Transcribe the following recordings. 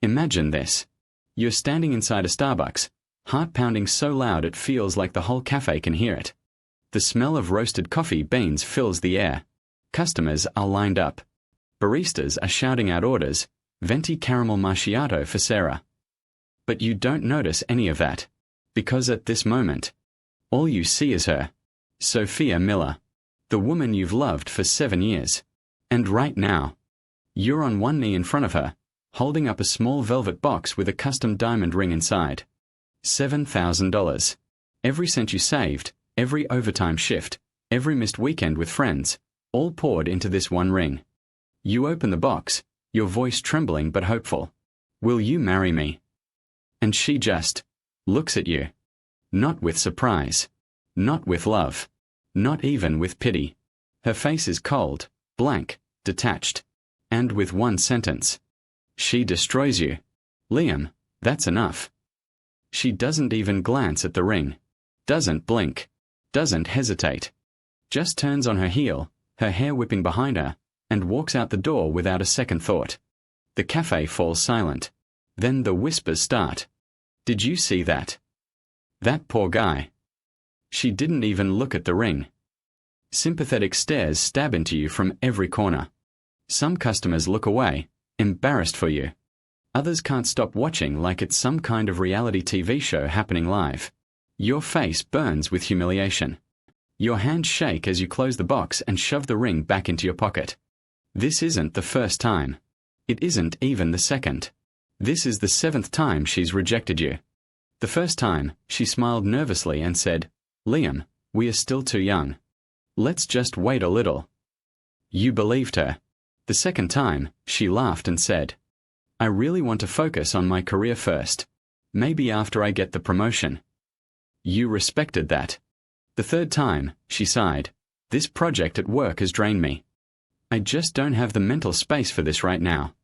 Imagine this. You're standing inside a Starbucks, heart pounding so loud it feels like the whole cafe can hear it. The smell of roasted coffee beans fills the air. Customers are lined up. Baristas are shouting out orders, venti caramel macchiato for Sarah. But you don't notice any of that, because at this moment, all you see is her, Sophia Miller, the woman you've loved for 7 years. And right now, you're on one knee in front of her, holding up a small velvet box with a custom diamond ring inside. $7,000. Every cent you saved, every overtime shift, every missed weekend with friends, all poured into this one ring. You open the box, your voice trembling but hopeful. Will you marry me? And she just looks at you. Not with surprise. Not with love. Not even with pity. Her face is cold, blank, detached. And with one sentence. She destroys you. Liam, that's enough. She doesn't even glance at the ring. Doesn't blink. Doesn't hesitate. Just turns on her heel, her hair whipping behind her, and walks out the door without a second thought. The cafe falls silent. Then the whispers start. Did you see that? That poor guy. She didn't even look at the ring. Sympathetic stares stab into you from every corner. Some customers look away, embarrassed for you. Others can't stop watching like it's some kind of reality TV show happening live. Your face burns with humiliation. Your hands shake as you close the box and shove the ring back into your pocket. This isn't the first time. It isn't even the second. This is the 7th time she's rejected you. The first time, she smiled nervously and said, "Liam, we are still too young. Let's just wait a little." You believed her. The second time, she laughed and said, "I really want to focus on my career first. Maybe after I get the promotion." You respected that. The third time, she sighed, "This project at work has drained me. I just don't have the mental space for this right now."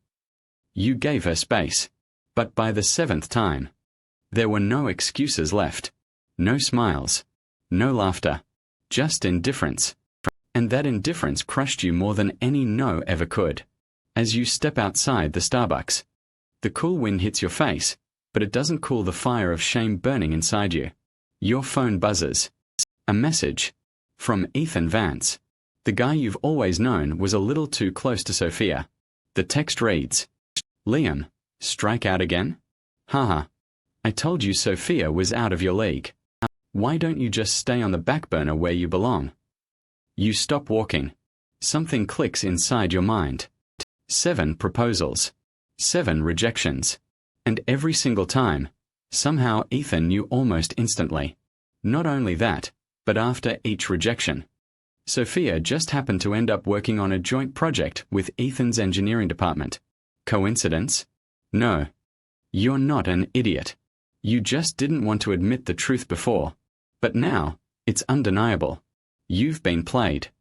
You gave her space. But by the 7th time, there were no excuses left. No smiles. No laughter. Just indifference. And that indifference crushed you more than any no ever could. As you step outside the Starbucks, the cool wind hits your face, but it doesn't cool the fire of shame burning inside you. Your phone buzzes. A message. From Ethan Vance. The guy you've always known was a little too close to Sophia. The text reads, "Liam, strike out again? Haha. I told you Sophia was out of your league. Why don't you just stay on the back burner where you belong?" You stop walking. Something clicks inside your mind. 7 proposals. 7 rejections. And every single time, somehow Ethan knew almost instantly. Not only that, but after each rejection, Sophia just happened to end up working on a joint project with Ethan's engineering department. Coincidence? No. You're not an idiot. You just didn't want to admit the truth before. But now, it's undeniable. You've been played.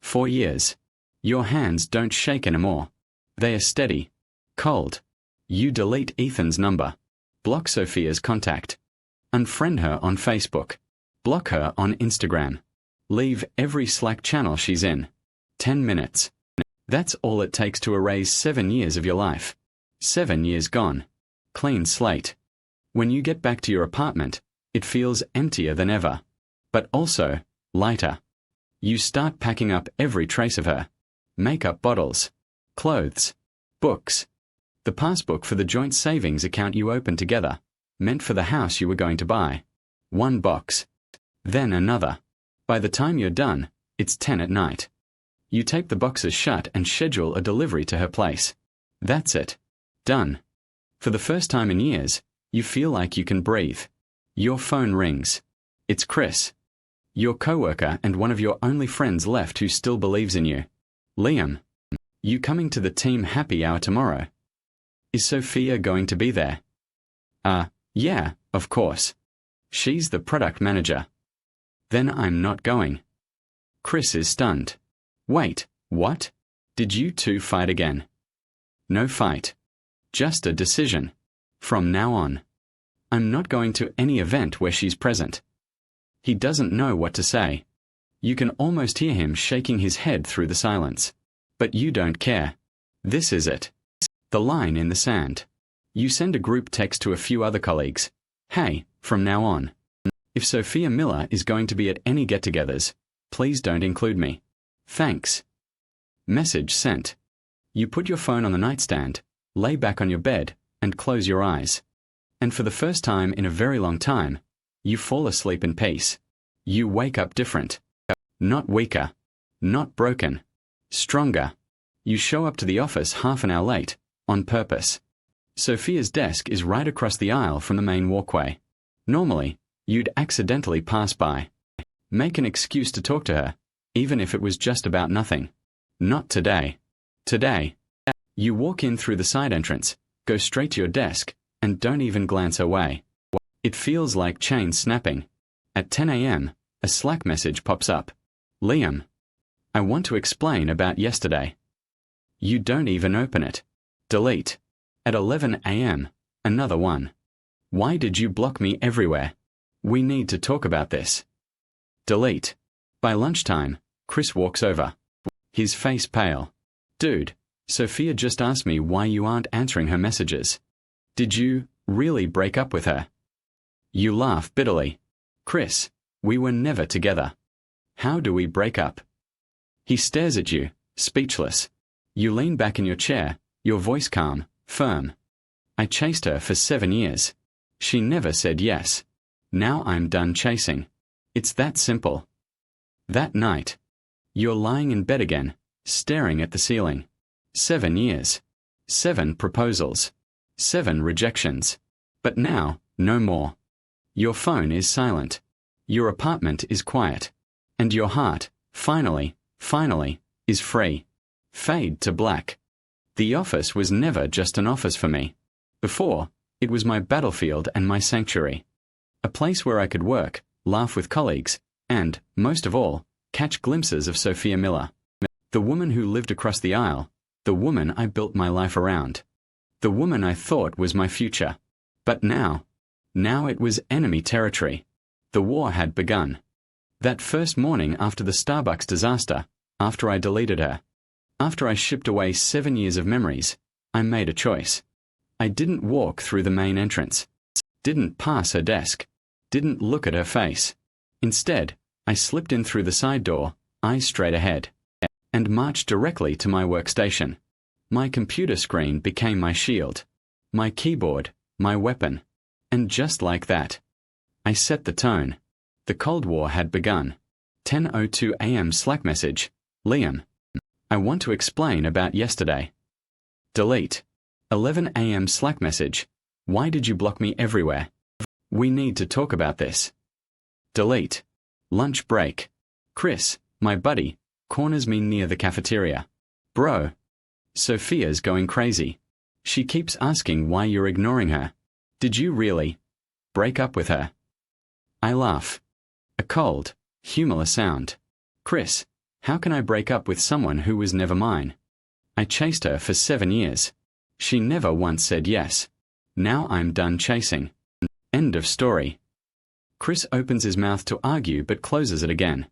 4 years. Your hands don't shake anymore. They are steady. Cold. You delete Ethan's number. Block Sophia's contact. Unfriend her on Facebook. Block her on Instagram. Leave every Slack channel she's in. 10 minutes. That's all it takes to erase 7 years of your life. 7 years gone. Clean slate. When you get back to your apartment, it feels emptier than ever. But also, lighter. You start packing up every trace of her. Makeup bottles. Clothes. Books. The passbook for the joint savings account you opened together, meant for the house you were going to buy. 1 box. Then another. By the time you're done, it's 10 at night. You tape the boxes shut and schedule a delivery to her place. That's it. Done. For the first time in years, you feel like you can breathe. Your phone rings. It's Chris. Your coworker and one of your only friends left who still believes in you. "Liam, you coming to the team happy hour tomorrow? Is Sophia going to be there?" Yeah, of course. She's the product manager." "Then I'm not going." Chris is stunned. "Wait, what? Did you two fight again?" "No fight. Just a decision. From now on, I'm not going to any event where she's present." He doesn't know what to say. You can almost hear him shaking his head through the silence. But you don't care. This is it. The line in the sand. You send a group text to a few other colleagues. Hey, from now on, if Sophia Miller is going to be at any get-togethers, please don't include me. Thanks. Message sent. You put your phone on the nightstand, lay back on your bed, and close your eyes. And for the first time in a very long time, you fall asleep in peace. You wake up different. Not weaker. Not broken. Stronger. You show up to the office half an hour late, on purpose. Sophia's desk is right across the aisle from the main walkway. Normally, you'd accidentally pass by. Make an excuse to talk to her, even if it was just about nothing. Not today. Today. You walk in through the side entrance, go straight to your desk, and don't even glance her way. It feels like chains snapping. At 10 a.m., a Slack message pops up. Liam, I want to explain about yesterday. You don't even open it. Delete. At 11 a.m., another one. Why did you block me everywhere? We need to talk about this. Delete. By lunchtime, Chris walks over. His face pale. Dude, Sophia just asked me why you aren't answering her messages. Did you really break up with her? You laugh bitterly. Chris, we were never together. How do we break up? He stares at you, speechless. You lean back in your chair, your voice calm, firm. I chased her for 7 years. She never said yes. Now I'm done chasing. It's that simple. That night, you're lying in bed again, staring at the ceiling. 7 years. 7 proposals. 7 rejections. But now, no more. Your phone is silent. Your apartment is quiet. And your heart, finally, is free. Fade to black. The office was never just an office for me. Before, it was my battlefield and my sanctuary. A place where I could work, laugh with colleagues, and, most of all, catch glimpses of Sophia Miller. The woman who lived across the aisle, the woman I built my life around. The woman I thought was my future. But now it was enemy territory. The war had begun. That first morning after the Starbucks disaster, after I deleted her, after I shipped away 7 years of memories, I made a choice. I didn't walk through the main entrance, didn't pass her desk, didn't look at her face. Instead, I slipped in through the side door, eyes straight ahead, and marched directly to my workstation. My computer screen became my shield, my keyboard, my weapon. And just like that, I set the tone. The Cold War had begun. 10:02 a.m. Slack message. Liam, I want to explain about yesterday. Delete. 11 a.m. Slack message. Why did you block me everywhere? We need to talk about this. Delete. Lunch break. Chris, my buddy, corners me near the cafeteria. Bro, Sophia's going crazy. She keeps asking why you're ignoring her. Did you really break up with her? I laugh. A cold, humorless sound. Chris, how can I break up with someone who was never mine? I chased her for 7 years. She never once said yes. Now I'm done chasing. End of story. Chris opens his mouth to argue but closes it again.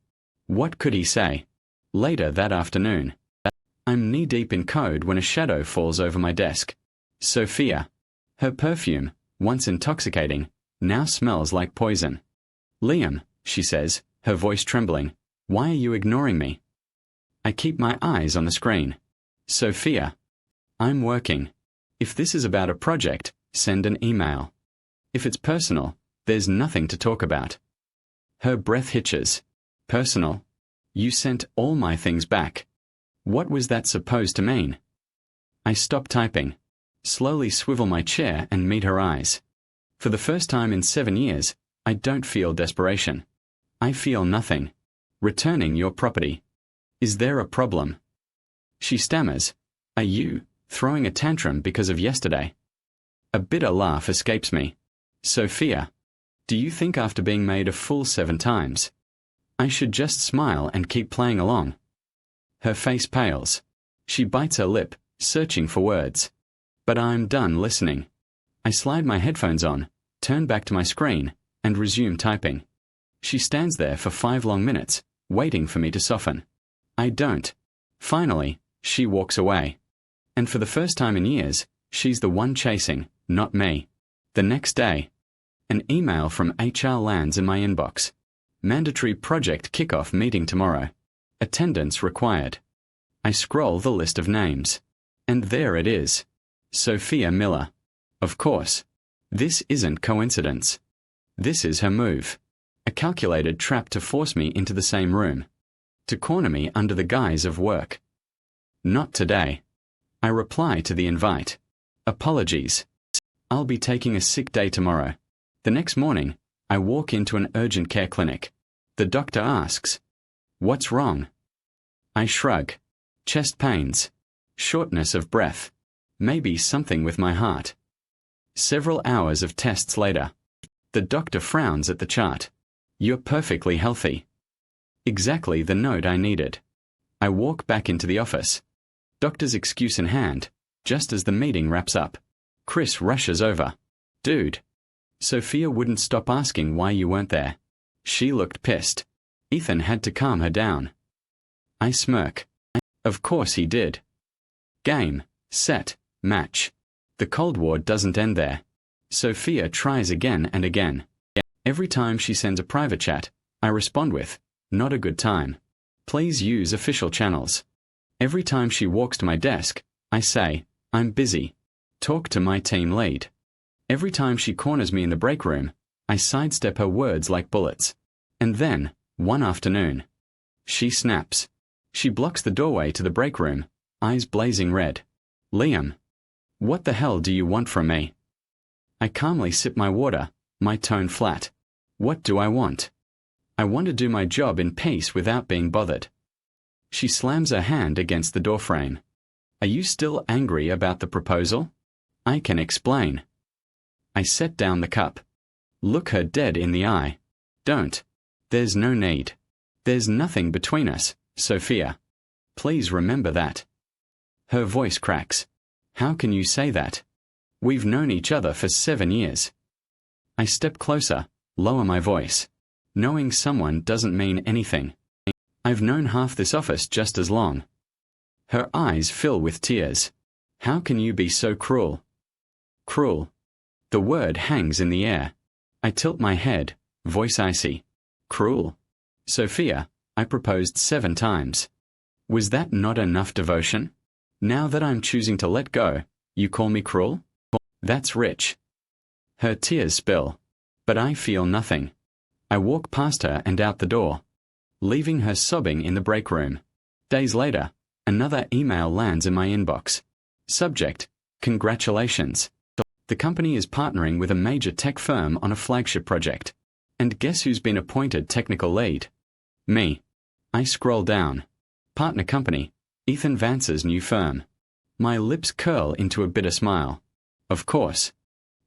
What could he say? Later that afternoon, I'm knee-deep in code when a shadow falls over my desk. Sophia. Her perfume, once intoxicating, now smells like poison. Liam, she says, her voice trembling, why are you ignoring me? I keep my eyes on the screen. Sophia. I'm working. If this is about a project, send an email. If it's personal, there's nothing to talk about. Her breath hitches. Personal? You sent all my things back. What was that supposed to mean? I stop typing, slowly swivel my chair and meet her eyes. For the first time in 7 years, I don't feel desperation. I feel nothing. Returning your property. Is there a problem? She stammers. Are you throwing a tantrum because of yesterday? A bitter laugh escapes me. Sophia, do you think after being made a fool 7 times, I should just smile and keep playing along? Her face pales. She bites her lip, searching for words. But I'm done listening. I slide my headphones on, turn back to my screen, and resume typing. She stands there for 5 long minutes, waiting for me to soften. I don't. Finally, she walks away. And for the first time in years, she's the one chasing, Not me. The next day, an email from HR lands in my inbox. Mandatory project kickoff meeting tomorrow. Attendance required. I scroll the list of names. And there it is. Sophia Miller. Of course. This isn't coincidence. This is her move. A calculated trap to force me into the same room. To corner me under the guise of work. Not today. I reply to the invite. Apologies. I'll be taking a sick day tomorrow. The next morning, I walk into an urgent care clinic. The doctor asks, "What's wrong?" I shrug. Chest pains. Shortness of breath. Maybe something with my heart. Several hours of tests later, the doctor frowns at the chart. "You're perfectly healthy." Exactly the note I needed. I walk back into the office. Doctor's excuse in hand, just as the meeting wraps up. Chris rushes over. "Dude." Sophia wouldn't stop asking why you weren't there. She looked pissed. Ethan had to calm her down. I smirk. Of course he did. Game, set, match. The Cold War doesn't end there. Sophia tries again and again. Every time she sends a private chat, I respond with, "Not a good time. Please use official channels." Every time she walks to my desk, I say, "I'm busy. Talk to my team lead." Every time she corners me in the break room, I sidestep her words like bullets. And then, one afternoon, she snaps. She blocks the doorway to the break room, eyes blazing red. "Liam, what the hell do you want from me?" I calmly sip my water, my tone flat. What do I want? I want to do my job in peace without being bothered. She slams her hand against the doorframe. "Are you still angry about the proposal?" I can explain. I set down the cup. Look her dead in the eye. "Don't. There's no need. There's nothing between us, Sophia. Please remember that." Her voice cracks. "How can you say that? We've known each other for 7 years." I step closer, lower my voice. Knowing someone doesn't mean anything. I've known half this office just as long. Her eyes fill with tears. "How can you be so cruel?" Cruel. The word hangs in the air. I tilt my head, voice icy. Cruel? Sophia, I proposed 7 times. Was that not enough devotion? Now that I'm choosing to let go, you call me cruel? That's rich. Her tears spill. But I feel nothing. I walk past her and out the door, leaving her sobbing in the break room. Days later, another email lands in my inbox. Subject: Congratulations. The company is partnering with a major tech firm on a flagship project. And guess who's been appointed technical lead? Me. I scroll down. Partner company, Ethan Vance's new firm. My lips curl into a bitter smile. Of course.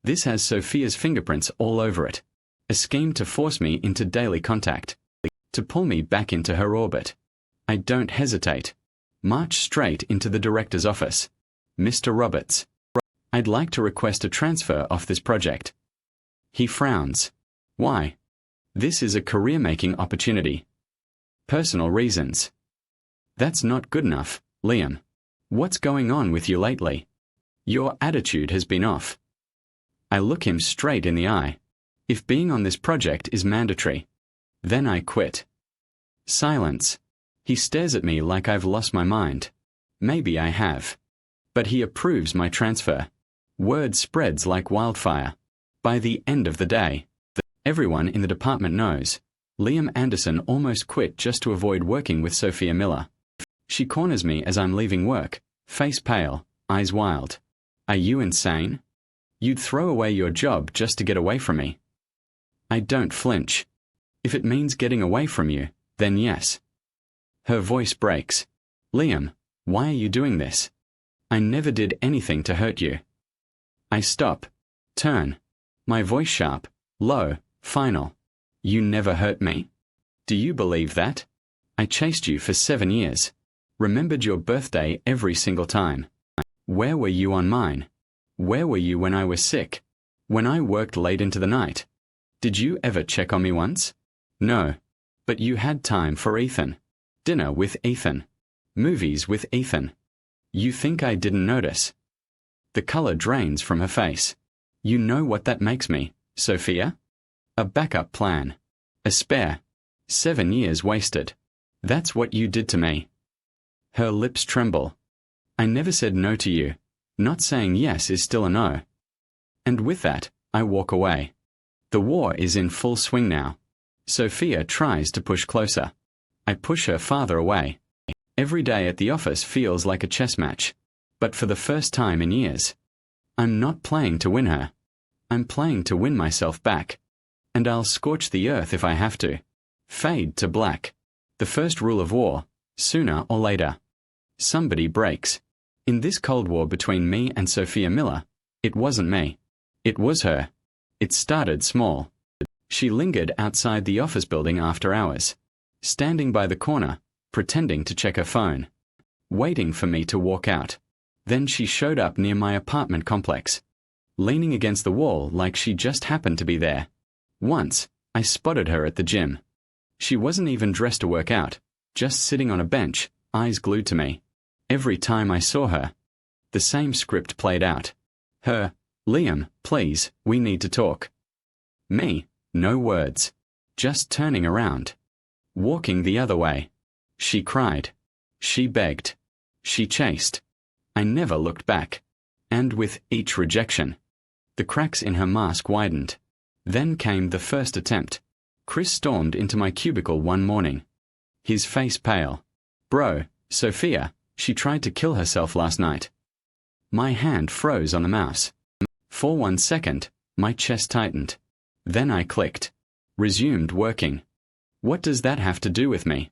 This has Sophia's fingerprints all over it. A scheme to force me into daily contact. To pull me back into her orbit. I don't hesitate. March straight into the director's office. "Mr. Roberts, I'd like to request a transfer off this project." He frowns. "Why?" "This is a career-making opportunity." "Personal reasons." "That's not good enough, Liam. What's going on with you lately? Your attitude has been off." I look him straight in the eye. If being on this project is mandatory, then I quit. Silence. He stares at me like I've lost my mind. Maybe I have. But he approves my transfer. Word spreads like wildfire. By the end of the day, everyone in the department knows. Liam Anderson almost quit just to avoid working with Sophia Miller. She corners me as I'm leaving work, face pale, eyes wild. "Are you insane? You'd throw away your job just to get away from me." I don't flinch. "If it means getting away from you, then yes." Her voice breaks. "Liam, why are you doing this? I never did anything to hurt you." I stop. Turn. My voice sharp, low, final. "You never hurt me? Do you believe that? I chased you for 7 years. Remembered your birthday every single time. Where were you on mine? Where were you when I was sick? When I worked late into the night? Did you ever check on me once? No. But you had time for Ethan. Dinner with Ethan. Movies with Ethan. You think I didn't notice?" The color drains from her face. You know what that makes me, Sophia? A backup plan. A spare. 7 years wasted. That's what you did to me. Her lips tremble. I never said no to you. Not saying yes is still a no. And with that, I walk away. The war is in full swing now. Sophia tries to push closer. I push her farther away. Every day at the office feels like a chess match. But for the first time in years, I'm not playing to win her. I'm playing to win myself back. And I'll scorch the earth if I have to. Fade to black. The first rule of war, sooner or later. Somebody breaks. In this Cold War between me and Sophia Miller, it wasn't me. It was her. It started small. She lingered outside the office building after hours, standing by the corner, pretending to check her phone, waiting for me to walk out. Then she showed up near my apartment complex, leaning against the wall like she just happened to be there. Once, I spotted her at the gym. She wasn't even dressed to work out, just sitting on a bench, eyes glued to me. Every time I saw her, the same script played out. Her, Liam, please, we need to talk. Me, no words. Just turning around. Walking the other way. She cried. She begged. She chased. I never looked back. And with each rejection, the cracks in her mask widened. Then came the first attempt. Chris stormed into my cubicle one morning. His face pale. Bro, Sophia, she tried to kill herself last night. My hand froze on the mouse. For 1 second, my chest tightened. Then I clicked. Resumed working. What does that have to do with me?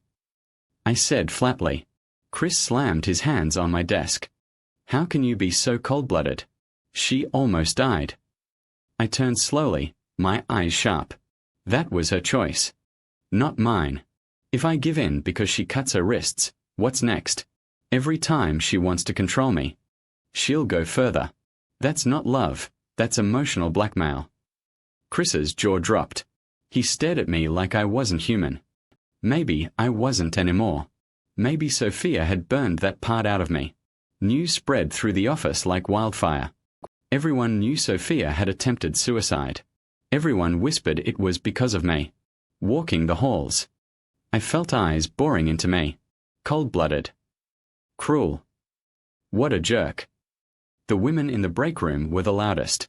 I said flatly. Chris slammed his hands on my desk. How can you be so cold-blooded? She almost died. I turned slowly, my eyes sharp. That was her choice. Not mine. If I give in because she cuts her wrists, what's next? Every time she wants to control me, she'll go further. That's not love, that's emotional blackmail. Chris's jaw dropped. He stared at me like I wasn't human. Maybe I wasn't anymore. Maybe Sophia had burned that part out of me. News spread through the office like wildfire. Everyone knew Sophia had attempted suicide. Everyone whispered it was because of me. Walking the halls, I felt eyes boring into me. Cold-blooded. Cruel. What a jerk. The women in the break room were the loudest.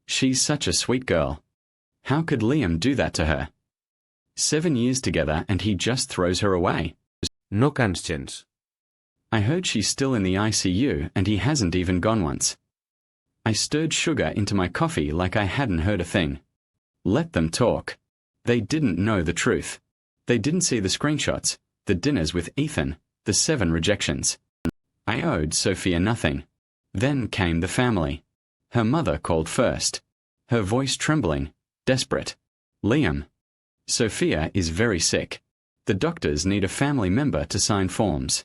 She's such a sweet girl. How could Liam do that to her? 7 years together and he just throws her away. No conscience. I heard she's still in the ICU and he hasn't even gone once. I stirred sugar into my coffee like I hadn't heard a thing. Let them talk. They didn't know the truth. They didn't see the screenshots, the dinners with Ethan, the 7 rejections. I owed Sophia nothing. Then came the family. Her mother called first. Her voice trembling, desperate. Liam. Sophia is very sick. The doctors need a family member to sign forms.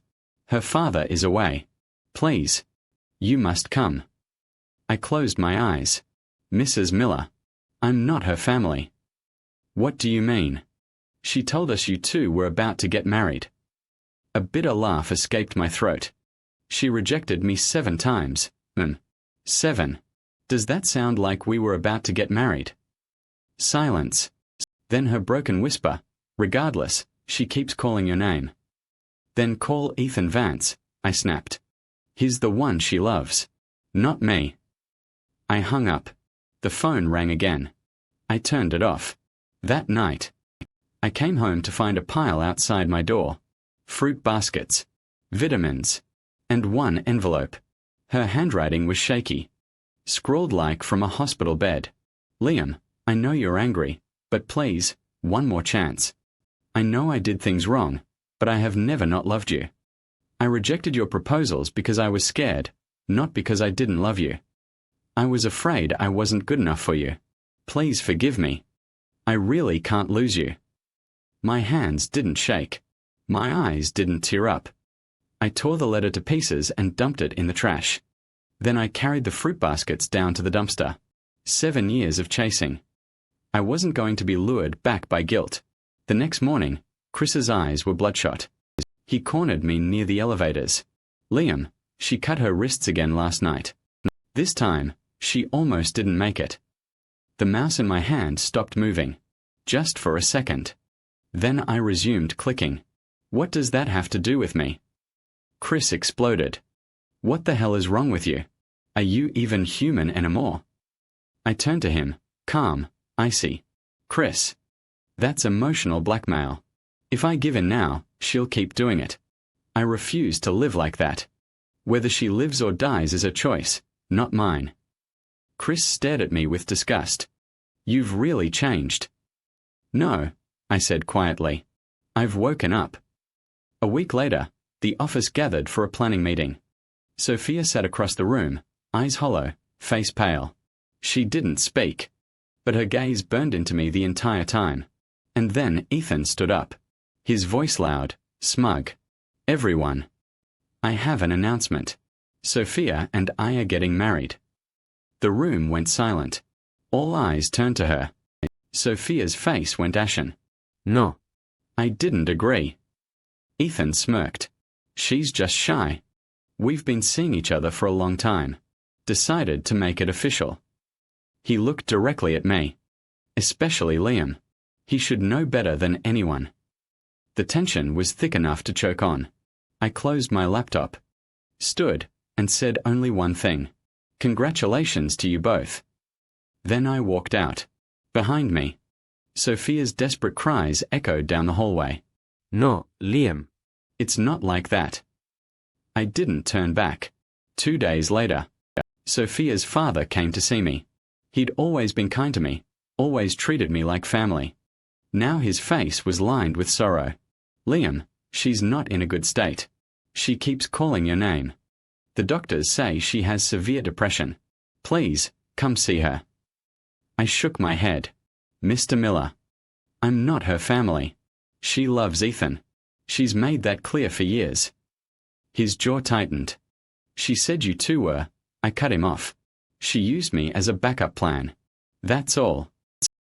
Her father is away. Please. You must come. I closed my eyes. Mrs. Miller. I'm not her family. What do you mean? She told us you two were about to get married. A bitter laugh escaped my throat. She rejected me 7 times. 7. Does that sound like we were about to get married? Silence. Then her broken whisper. Regardless, she keeps calling your name. Then call Ethan Vance, I snapped. He's the one she loves. Not me. I hung up. The phone rang again. I turned it off. That night, I came home to find a pile outside my door. Fruit baskets, vitamins, and one envelope. Her handwriting was shaky, scrawled like from a hospital bed. Liam, I know you're angry, but please, one more chance. I know I did things wrong, but I have never not loved you. I rejected your proposals because I was scared, not because I didn't love you. I was afraid I wasn't good enough for you. Please forgive me. I really can't lose you. My hands didn't shake. My eyes didn't tear up. I tore the letter to pieces and dumped it in the trash. Then I carried the fruit baskets down to the dumpster. 7 years of chasing. I wasn't going to be lured back by guilt. The next morning, Chris's eyes were bloodshot. He cornered me near the elevators. Liam, she cut her wrists again last night. This time, She almost didn't make it. The mouse in my hand stopped moving. Just for a second. Then I resumed clicking. What does that have to do with me? Chris exploded. What the hell is wrong with you? Are you even human anymore? I turned to him, calm, icy. Chris. That's emotional blackmail. If I give in now, she'll keep doing it. I refuse to live like that. Whether she lives or dies is her choice, not mine. Chris stared at me with disgust. You've really changed. No, I said quietly. I've woken up. A week later, the office gathered for a planning meeting. Sophia sat across the room, eyes hollow, face pale. She didn't speak, but her gaze burned into me the entire time. And then Ethan stood up. His voice loud, smug. Everyone. I have an announcement. Sophia and I are getting married. The room went silent. All eyes turned to her. Sophia's face went ashen. No. I didn't agree. Ethan smirked. She's just shy. We've been seeing each other for a long time. Decided to make it official. He looked directly at me. Especially Liam. He should know better than anyone. The tension was thick enough to choke on. I closed my laptop, stood, and said only one thing. Congratulations to you both. Then I walked out. Behind me, Sophia's desperate cries echoed down the hallway. No, Liam. It's not like that. I didn't turn back. 2 days later, Sophia's father came to see me. He'd always been kind to me, always treated me like family. Now his face was lined with sorrow. Liam, she's not in a good state. She keeps calling your name. The doctors say she has severe depression. Please, come see her. I shook my head. Mr. Miller. I'm not her family. She loves Ethan. She's made that clear for years. His jaw tightened. She said you two were. I cut him off. She used me as a backup plan. That's all.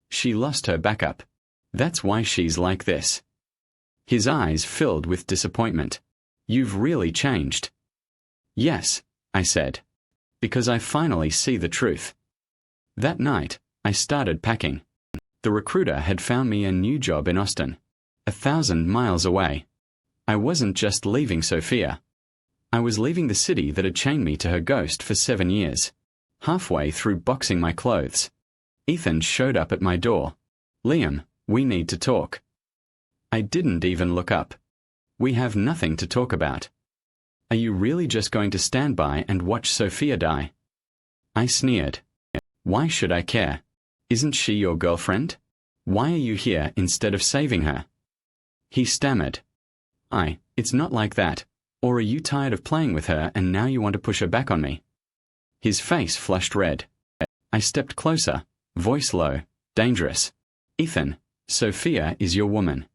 She lost her backup. That's why she's like this. His eyes filled with disappointment. You've really changed. Yes, I said. Because I finally see the truth. That night, I started packing. The recruiter had found me a new job in Austin, 1,000 miles away. I wasn't just leaving Sophia. I was leaving the city that had chained me to her ghost for 7 years. Halfway through boxing my clothes, Ethan showed up at my door. Liam, we need to talk. I didn't even look up. We have nothing to talk about. Are you really just going to stand by and watch Sophia die? I sneered. Why should I care? Isn't she your girlfriend? Why are you here instead of saving her? He stammered. It's not like that. Or are you tired of playing with her and now you want to push her back on me? His face flushed red. I stepped closer, voice low, dangerous. Ethan, Sophia is your woman.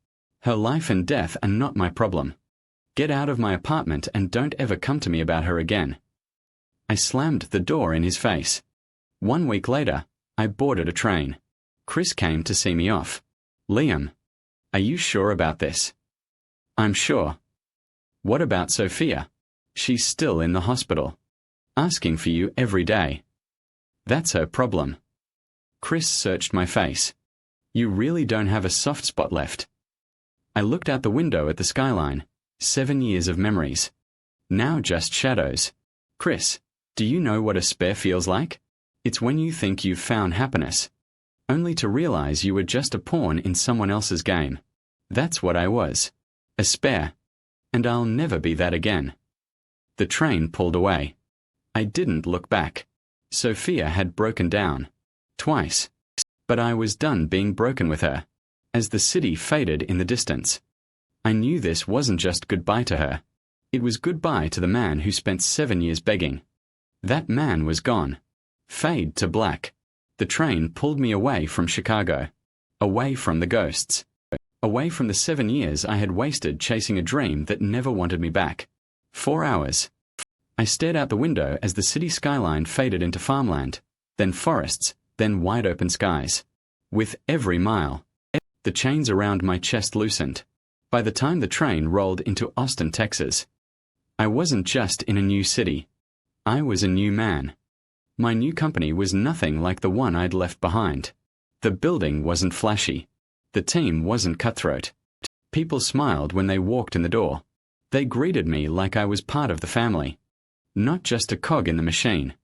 Her life and death are not my problem. Get out of my apartment and don't ever come to me about her again. I slammed the door in his face. 1 week later, I boarded a train. Chris came to see me off. Liam, are you sure about this? I'm sure. What about Sophia? She's still in the hospital. Asking for you every day. That's her problem. Chris searched my face. You really don't have a soft spot left. I looked out the window at the skyline. 7 years of memories. Now just shadows. Chris, do you know what a spare feels like? It's when you think you've found happiness, only to realize you were just a pawn in someone else's game. That's what I was. A spare. And I'll never be that again. The train pulled away. I didn't look back. Sophia had broken down. Twice. But I was done being broken with her. As the city faded in the distance, I knew this wasn't just goodbye to her. It was goodbye to the man who spent 7 years begging. That man was gone. Fade to black. The train pulled me away from Chicago. Away from the ghosts. Away from the 7 years I had wasted chasing a dream that never wanted me back. 4 hours. I stared out the window as the city skyline faded into farmland, then forests, then wide open skies. With every mile, the chains around my chest loosened. By the time the train rolled into Austin, Texas, I wasn't just in a new city. I was a new man. My new company was nothing like the one I'd left behind. The building wasn't flashy. The team wasn't cutthroat. People smiled when they walked in the door. They greeted me like I was part of the family. Not just a cog in the machine.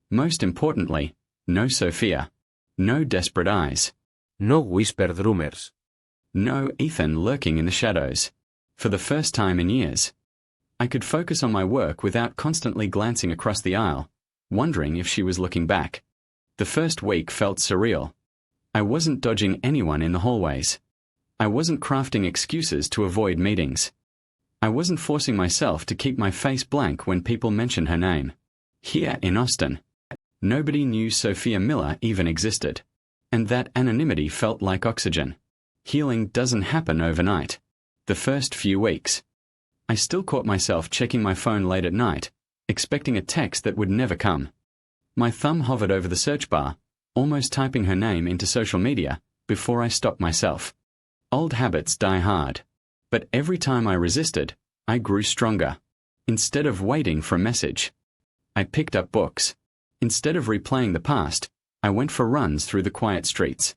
Most importantly, no Sophia. No desperate eyes. No whispered rumors. No Ethan lurking in the shadows. For the first time in years, I could focus on my work without constantly glancing across the aisle, wondering if she was looking back. The first week felt surreal. I wasn't dodging anyone in the hallways. I wasn't crafting excuses to avoid meetings. I wasn't forcing myself to keep my face blank when people mentioned her name. Here in Austin, nobody knew Sophia Miller even existed. And that anonymity felt like oxygen. Healing doesn't happen overnight. The first few weeks, I still caught myself checking my phone late at night, expecting a text that would never come. My thumb hovered over the search bar, almost typing her name into social media, before I stopped myself. Old habits die hard. But every time I resisted, I grew stronger. Instead of waiting for a message, I picked up books. Instead of replaying the past, I went for runs through the quiet streets.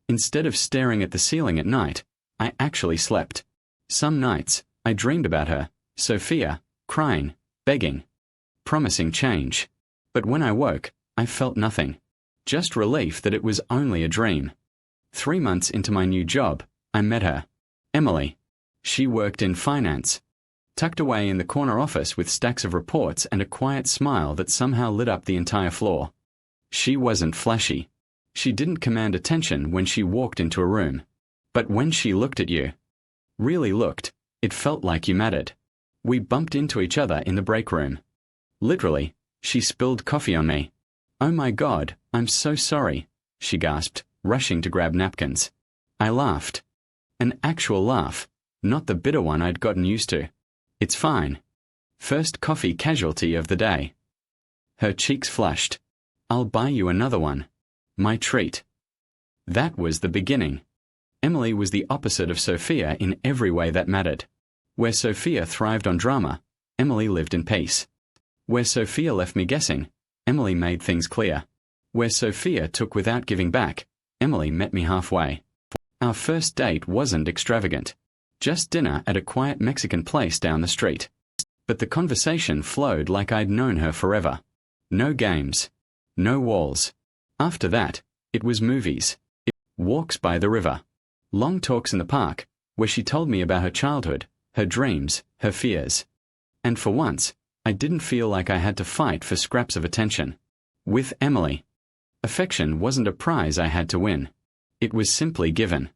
Instead of staring at the ceiling at night, I actually slept. Some nights, I dreamed about her, Sophia, crying, begging, promising change. But when I woke, I felt nothing. Just relief that it was only a dream. 3 months into my new job, I met her. Emily. She worked in finance. Tucked away in the corner office with stacks of reports and a quiet smile that somehow lit up the entire floor. She wasn't flashy. She didn't command attention when she walked into a room. But when she looked at you, really looked, it felt like you mattered. We bumped into each other in the break room. Literally, she spilled coffee on me. "Oh my God, I'm so sorry," she gasped, rushing to grab napkins. I laughed. An actual laugh, not the bitter one I'd gotten used to. "It's fine." First coffee casualty of the day. Her cheeks flushed. "I'll buy you another one. My treat." That was the beginning. Emily was the opposite of Sophia in every way that mattered. Where Sophia thrived on drama, Emily lived in peace. Where Sophia left me guessing, Emily made things clear. Where Sophia took without giving back, Emily met me halfway. Our first date wasn't extravagant. Just dinner at a quiet Mexican place down the street. But the conversation flowed like I'd known her forever. No games. No walls. After that, it was movies. Walks by the river. Long talks in the park, where she told me about her childhood, her dreams, her fears. And for once, I didn't feel like I had to fight for scraps of attention. With Emily, affection wasn't a prize I had to win. It was simply given.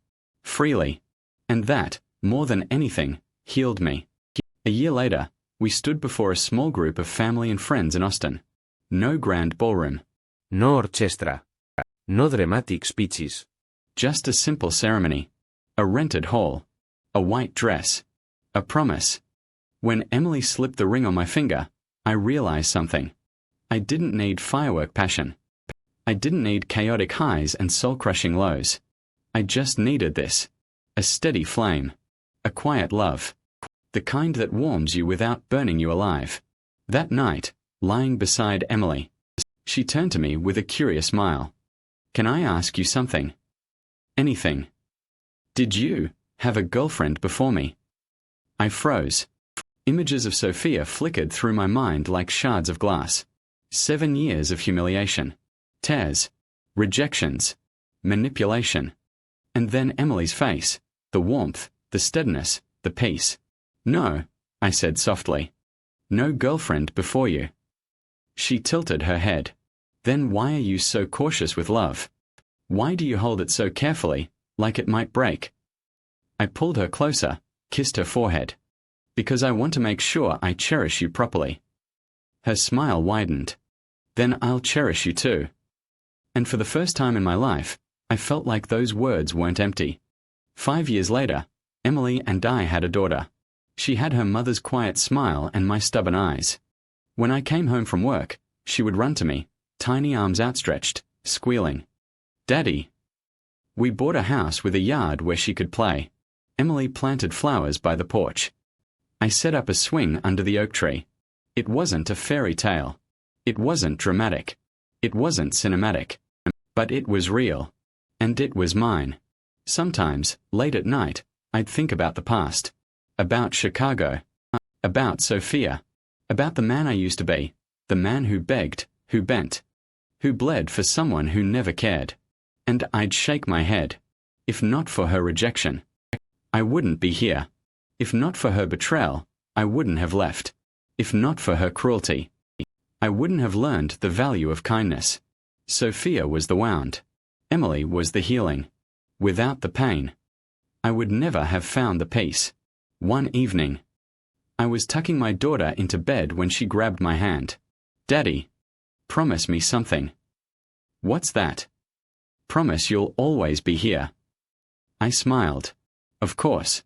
Freely. And that, more than anything, healed me. A year later, we stood before a small group of family and friends in Austin. No grand ballroom. No orchestra. No dramatic speeches. Just a simple ceremony. A rented hall. A white dress. A promise. When Emily slipped the ring on my finger, I realized something. I didn't need firework passion. I didn't need chaotic highs and soul-crushing lows. I just needed this. A steady flame. A quiet love. The kind that warms you without burning you alive. That night, lying beside Emily, she turned to me with a curious smile. "Can I ask you something?" "Anything." "Did you have a girlfriend before me?" I froze. Images of Sophia flickered through my mind like shards of glass. 7 years of humiliation. Tears. Rejections. Manipulation. And then Emily's face. The warmth, the steadiness, the peace. "No," I said softly. "No girlfriend before you." She tilted her head. "Then why are you so cautious with love? Why do you hold it so carefully, like it might break?" I pulled her closer, kissed her forehead. "Because I want to make sure I cherish you properly." Her smile widened. "Then I'll cherish you too." And for the first time in my life, I felt like those words weren't empty. 5 years later, Emily and I had a daughter. She had her mother's quiet smile and my stubborn eyes. When I came home from work, she would run to me, tiny arms outstretched, squealing, "Daddy." We bought a house with a yard where she could play. Emily planted flowers by the porch. I set up a swing under the oak tree. It wasn't a fairy tale. It wasn't dramatic. It wasn't cinematic. But it was real. And it was mine. Sometimes, late at night, I'd think about the past. About Chicago. About Sophia. About the man I used to be. The man who begged, who bent, who bled for someone who never cared. And I'd shake my head. If not for her rejection, I wouldn't be here. If not for her betrayal, I wouldn't have left. If not for her cruelty, I wouldn't have learned the value of kindness. Sophia was the wound. Emily was the healing. Without the pain, I would never have found the peace. One evening, I was tucking my daughter into bed when she grabbed my hand. "Daddy, promise me something." "What's that?" "Promise you'll always be here." I smiled. Of course.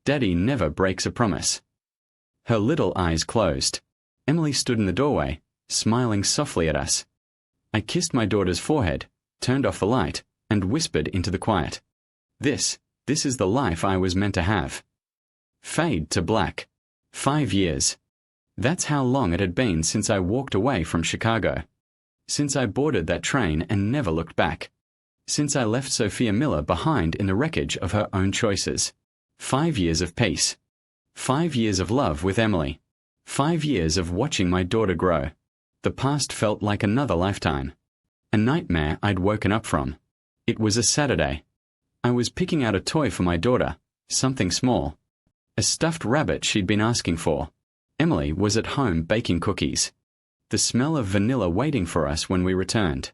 Daddy never breaks a promise. Her little eyes closed. Emily stood in the doorway, smiling softly at us. I kissed my daughter's forehead, turned off the light, and whispered into the quiet. This is the life I was meant to have. Fade to black. 5 years. That's how long it had been since I walked away from Chicago. Since I boarded that train and never looked back. Since I left Sophia Miller behind in the wreckage of her own choices. 5 years of peace. 5 years of love with Emily. 5 years of watching my daughter grow. The past felt like another lifetime. A nightmare I'd woken up from. It was a Saturday. I was picking out a toy for my daughter, something small. A stuffed rabbit she'd been asking for. Emily was at home baking cookies. The smell of vanilla waiting for us when we returned.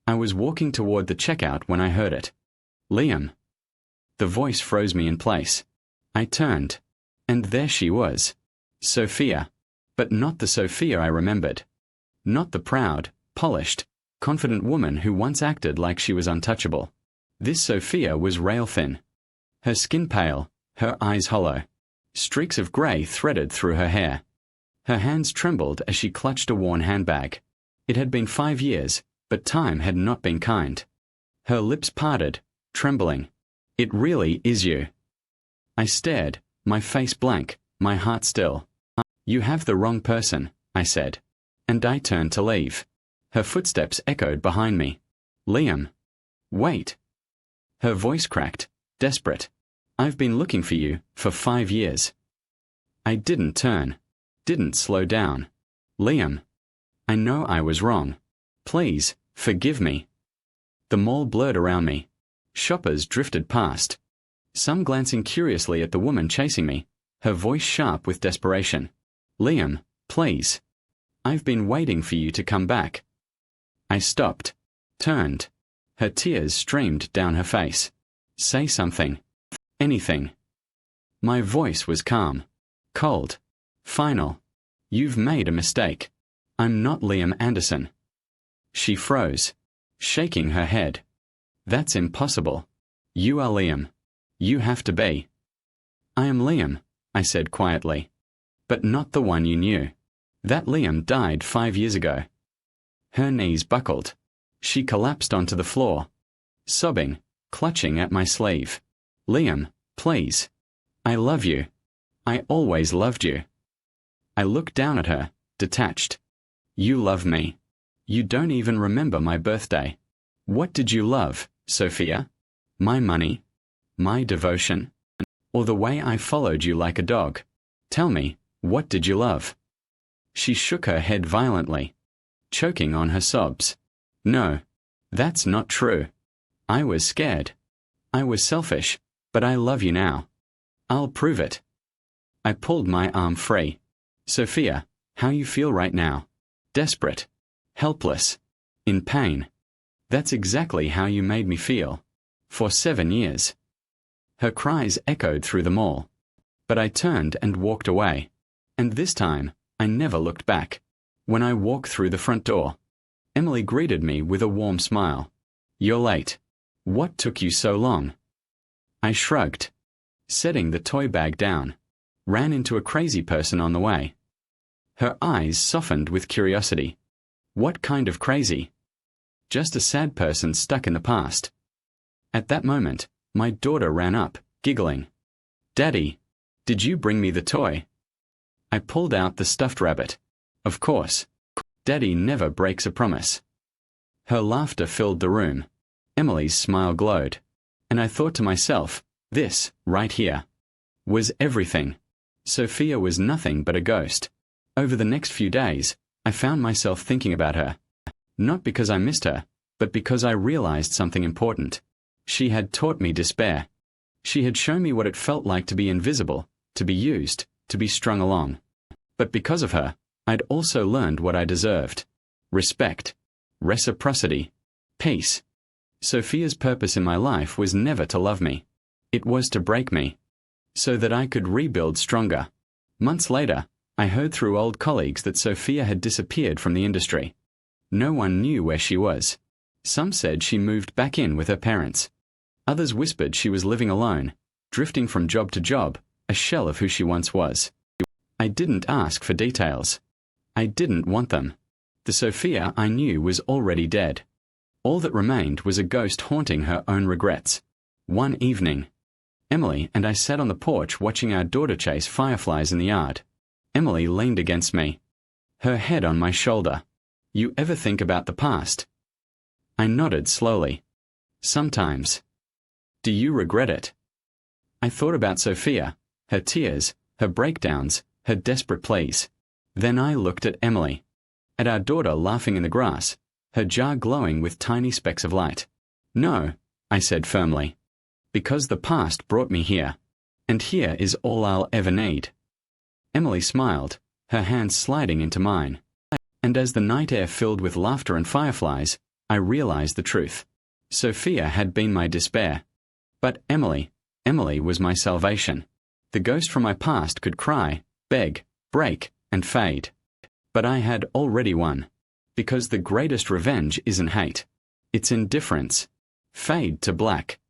I was walking toward the checkout when I heard it. "Liam." The voice froze me in place. I turned. And there she was. Sophia. But not the Sophia I remembered. Not the proud, polished, confident woman who once acted like she was untouchable. This Sophia was rail-thin. Her skin pale, her eyes hollow. Streaks of grey threaded through her hair. Her hands trembled as she clutched a worn handbag. It had been 5 years, but time had not been kind. Her lips parted, trembling. "It really is you." I stared, my face blank, my heart still. "You have the wrong person," I said. And I turned to leave. Her footsteps echoed behind me. "Liam. Wait." Her voice cracked, desperate. "I've been looking for you for 5 years." I didn't turn. Didn't slow down. "Liam. I know I was wrong. Please, forgive me." The mall blurred around me. Shoppers drifted past. Some glancing curiously at the woman chasing me, her voice sharp with desperation. "Liam, please. I've been waiting for you to come back." I stopped. Turned. Her tears streamed down her face. "Say something. Anything." My voice was calm. Cold. Final. "You've made a mistake. I'm not Liam Anderson." She froze, shaking her head. "That's impossible. You are Liam. You have to be." "I am Liam," I said quietly. "But not the one you knew. That Liam died 5 years ago." Her knees buckled. She collapsed onto the floor, sobbing, clutching at my sleeve. "Liam, please. I love you. I always loved you." I looked down at her, detached. "You love me. You don't even remember my birthday. What did you love, Sophia? My money? My devotion? Or the way I followed you like a dog? Tell me, what did you love?" She shook her head violently, choking on her sobs. "No, that's not true. I was scared. I was selfish, but I love you now. I'll prove it." I pulled my arm free. "Sophia, how you feel right now? Desperate. Helpless. In pain. That's exactly how you made me feel. For 7 years." Her cries echoed through the mall. But I turned and walked away. And this time, I never looked back. When I walked through the front door, Emily greeted me with a warm smile. "You're late. What took you so long?" I shrugged. Setting the toy bag down, ran into a crazy person on the way. Her eyes softened with curiosity. What kind of crazy? Just a sad person stuck in the past. At that moment, my daughter ran up, giggling. "Daddy, did you bring me the toy?" I pulled out the stuffed rabbit. Of course. Daddy never breaks a promise. Her laughter filled the room. Emily's smile glowed. And I thought to myself, this, right here, was everything. Sophia was nothing but a ghost. Over the next few days, I found myself thinking about her. Not because I missed her, but because I realized something important. She had taught me despair. She had shown me what it felt like to be invisible, to be used, to be strung along. But because of her, I'd also learned what I deserved. Respect, reciprocity, peace. Sophia's purpose in my life was never to love me. It was to break me, so that I could rebuild stronger. Months later, I heard through old colleagues that Sophia had disappeared from the industry. No one knew where she was. Some said she moved back in with her parents. Others whispered she was living alone, drifting from job to job, a shell of who she once was. I didn't ask for details. I didn't want them. The Sophia I knew was already dead. All that remained was a ghost haunting her own regrets. One evening, Emily and I sat on the porch watching our daughter chase fireflies in the yard. Emily leaned against me, her head on my shoulder. You ever think about the past? I nodded slowly. Sometimes. Do you regret it? I thought about Sophia, her tears, her breakdowns, her desperate pleas. Then I looked at Emily, at our daughter laughing in the grass, her jar glowing with tiny specks of light. No, I said firmly, because the past brought me here, and here is all I'll ever need. Emily smiled, her hands sliding into mine. And as the night air filled with laughter and fireflies, I realized the truth. Sophia had been my despair. But Emily was my salvation. The ghost from my past could cry, beg, break, and fade. But I had already won. Because the greatest revenge isn't hate. It's indifference. Fade to black.